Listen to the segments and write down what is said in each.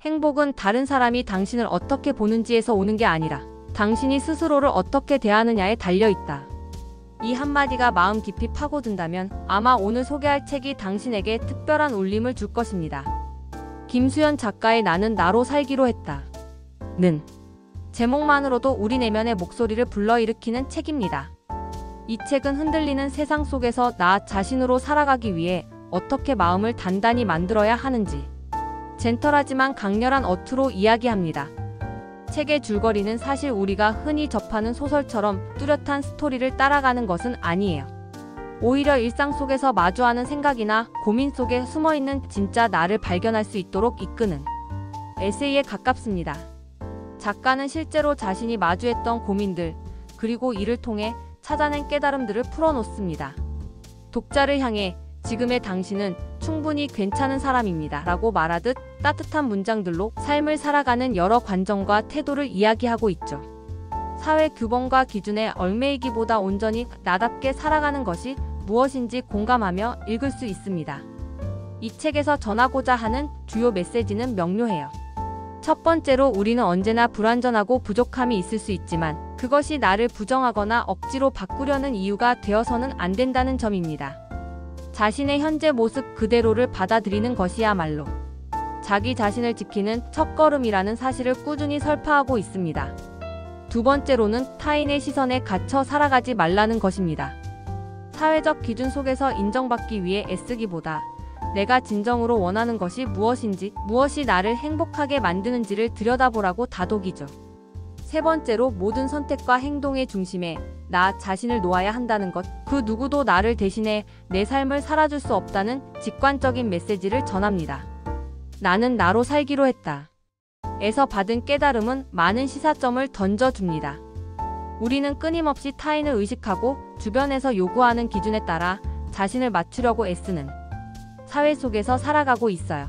행복은 다른 사람이 당신을 어떻게 보는지에서 오는 게 아니라 당신이 스스로를 어떻게 대하느냐에 달려있다. 이 한마디가 마음 깊이 파고든다면 아마 오늘 소개할 책이 당신에게 특별한 울림을 줄 것입니다. 김수연 작가의 나는 나로 살기로 했다. 는 제목만으로도 우리 내면의 목소리를 불러일으키는 책입니다. 이 책은 흔들리는 세상 속에서 나 자신으로 살아가기 위해 어떻게 마음을 단단히 만들어야 하는지 젠틀하지만 강렬한 어투로 이야기합니다. 책의 줄거리는 사실 우리가 흔히 접하는 소설처럼 뚜렷한 스토리를 따라가는 것은 아니에요. 오히려 일상 속에서 마주하는 생각이나 고민 속에 숨어있는 진짜 나를 발견할 수 있도록 이끄는 에세이에 가깝습니다. 작가는 실제로 자신이 마주했던 고민들, 그리고 이를 통해 찾아낸 깨달음들을 풀어놓습니다. 독자를 향해 지금의 당신은 충분히 괜찮은 사람입니다 라고 말하듯 따뜻한 문장들로 삶을 살아가는 여러 관점과 태도를 이야기하고 있죠. 사회 규범과 기준에 얽매이기보다 온전히 나답게 살아가는 것이 무엇인지 공감하며 읽을 수 있습니다. 이 책에서 전하고자 하는 주요 메시지는 명료해요. 첫 번째로 우리는 언제나 불완전하고 부족함이 있을 수 있지만 그것이 나를 부정하거나 억지로 바꾸려는 이유가 되어서는 안 된다는 점입니다. 자신의 현재 모습 그대로를 받아들이는 것이야말로 자기 자신을 지키는 첫걸음이라는 사실을 꾸준히 설파하고 있습니다. 두 번째로는 타인의 시선에 갇혀 살아가지 말라는 것입니다. 사회적 기준 속에서 인정받기 위해 애쓰기보다 내가 진정으로 원하는 것이 무엇인지, 무엇이 나를 행복하게 만드는지를 들여다보라고 다독이죠. 세 번째로 모든 선택과 행동의 중심에 나 자신을 놓아야 한다는 것, 그 누구도 나를 대신해 내 삶을 살아줄 수 없다는 직관적인 메시지를 전합니다. 나는 나로 살기로 했다. 에서 받은 깨달음은 많은 시사점을 던져줍니다. 우리는 끊임없이 타인을 의식하고 주변에서 요구하는 기준에 따라 자신을 맞추려고 애쓰는 사회 속에서 살아가고 있어요.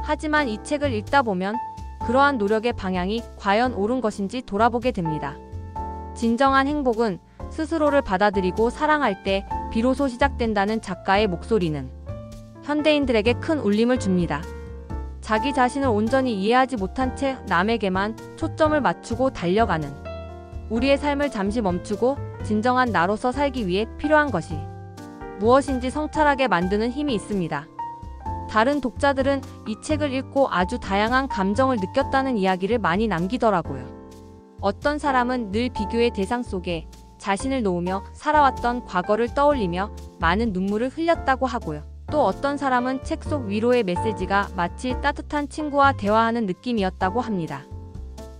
하지만 이 책을 읽다 보면 그러한 노력의 방향이 과연 옳은 것인지 돌아보게 됩니다. 진정한 행복은 스스로를 받아들이고 사랑할 때 비로소 시작된다는 작가의 목소리는 현대인들에게 큰 울림을 줍니다. 자기 자신을 온전히 이해하지 못한 채 남에게만 초점을 맞추고 달려가는 우리의 삶을 잠시 멈추고 진정한 나로서 살기 위해 필요한 것이 무엇인지 성찰하게 만드는 힘이 있습니다. 다른 독자들은 이 책을 읽고 아주 다양한 감정을 느꼈다는 이야기를 많이 남기더라고요. 어떤 사람은 늘 비교의 대상 속에 자신을 놓으며 살아왔던 과거를 떠올리며 많은 눈물을 흘렸다고 하고요. 또 어떤 사람은 책 속 위로의 메시지가 마치 따뜻한 친구와 대화하는 느낌이었다고 합니다.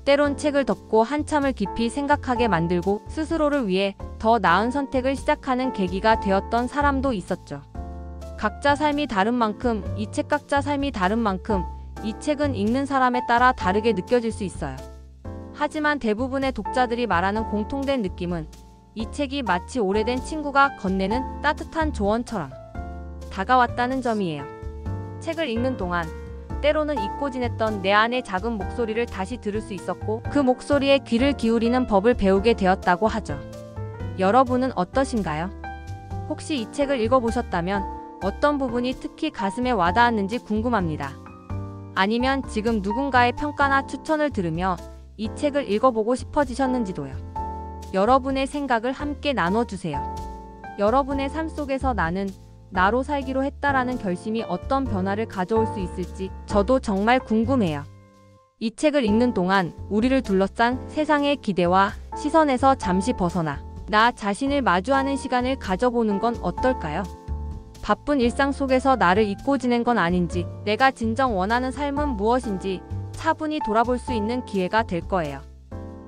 때론 책을 덮고 한참을 깊이 생각하게 만들고 스스로를 위해 더 나은 선택을 시작하는 계기가 되었던 사람도 있었죠. 각자 삶이 다른 만큼 이 책은 읽는 사람에 따라 다르게 느껴질 수 있어요. 하지만 대부분의 독자들이 말하는 공통된 느낌은 이 책이 마치 오래된 친구가 건네는 따뜻한 조언처럼 다가왔다는 점이에요. 책을 읽는 동안 때로는 잊고 지냈던 내 안의 작은 목소리를 다시 들을 수 있었고 그 목소리에 귀를 기울이는 법을 배우게 되었다고 하죠. 여러분은 어떠신가요? 혹시 이 책을 읽어보셨다면 어떤 부분이 특히 가슴에 와닿았는지 궁금합니다. 아니면 지금 누군가의 평가나 추천을 들으며 이 책을 읽어보고 싶어지셨는지도요. 여러분의 생각을 함께 나눠주세요. 여러분의 삶 속에서 나는 나로 살기로 했다라는 결심이 어떤 변화를 가져올 수 있을지 저도 정말 궁금해요. 이 책을 읽는 동안 우리를 둘러싼 세상의 기대와 시선에서 잠시 벗어나 나 자신을 마주하는 시간을 가져보는 건 어떨까요? 바쁜 일상 속에서 나를 잊고 지낸 건 아닌지, 내가 진정 원하는 삶은 무엇인지 차분히 돌아볼 수 있는 기회가 될 거예요.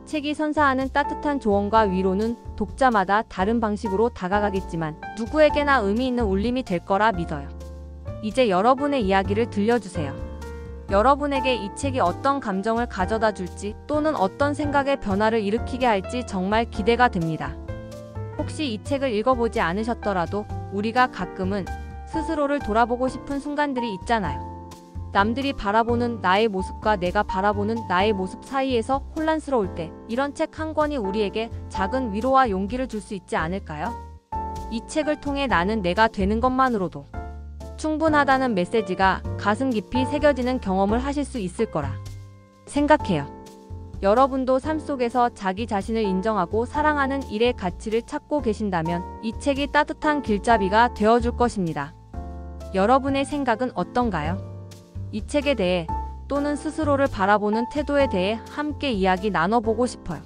책이 선사하는 따뜻한 조언과 위로는 독자마다 다른 방식으로 다가가겠지만 누구에게나 의미 있는 울림이 될 거라 믿어요. 이제 여러분의 이야기를 들려주세요. 여러분에게 이 책이 어떤 감정을 가져다 줄지 또는 어떤 생각의 변화를 일으키게 할지 정말 기대가 됩니다. 혹시 이 책을 읽어보지 않으셨더라도 우리가 가끔은 스스로를 돌아보고 싶은 순간들이 있잖아요. 남들이 바라보는 나의 모습과 내가 바라보는 나의 모습 사이에서 혼란스러울 때 이런 책 한 권이 우리에게 작은 위로와 용기를 줄 수 있지 않을까요? 이 책을 통해 나는 내가 되는 것만으로도 충분하다는 메시지가 가슴 깊이 새겨지는 경험을 하실 수 있을 거라 생각해요. 여러분도 삶 속에서 자기 자신을 인정하고 사랑하는 일의 가치를 찾고 계신다면 이 책이 따뜻한 길잡이가 되어줄 것입니다. 여러분의 생각은 어떤가요? 이 책에 대해 또는 스스로를 바라보는 태도에 대해 함께 이야기 나눠보고 싶어요.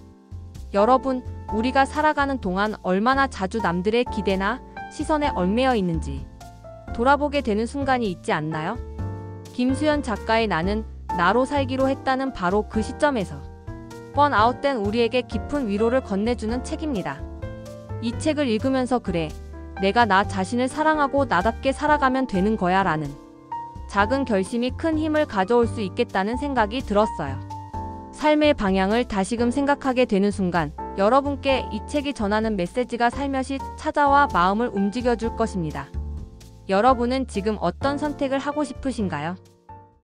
여러분, 우리가 살아가는 동안 얼마나 자주 남들의 기대나 시선에 얽매여 있는지 돌아보게 되는 순간이 있지 않나요? 김수연 작가의 나는 나로 살기로 했다는 바로 그 시점에서 번아웃된 우리에게 깊은 위로를 건네주는 책입니다. 이 책을 읽으면서 그래, 내가 나 자신을 사랑하고 나답게 살아가면 되는 거야 라는 작은 결심이 큰 힘을 가져올 수 있겠다는 생각이 들었어요. 삶의 방향을 다시금 생각하게 되는 순간 여러분께 이 책이 전하는 메시지가 살며시 찾아와 마음을 움직여줄 것입니다. 여러분은 지금 어떤 선택을 하고 싶으신가요?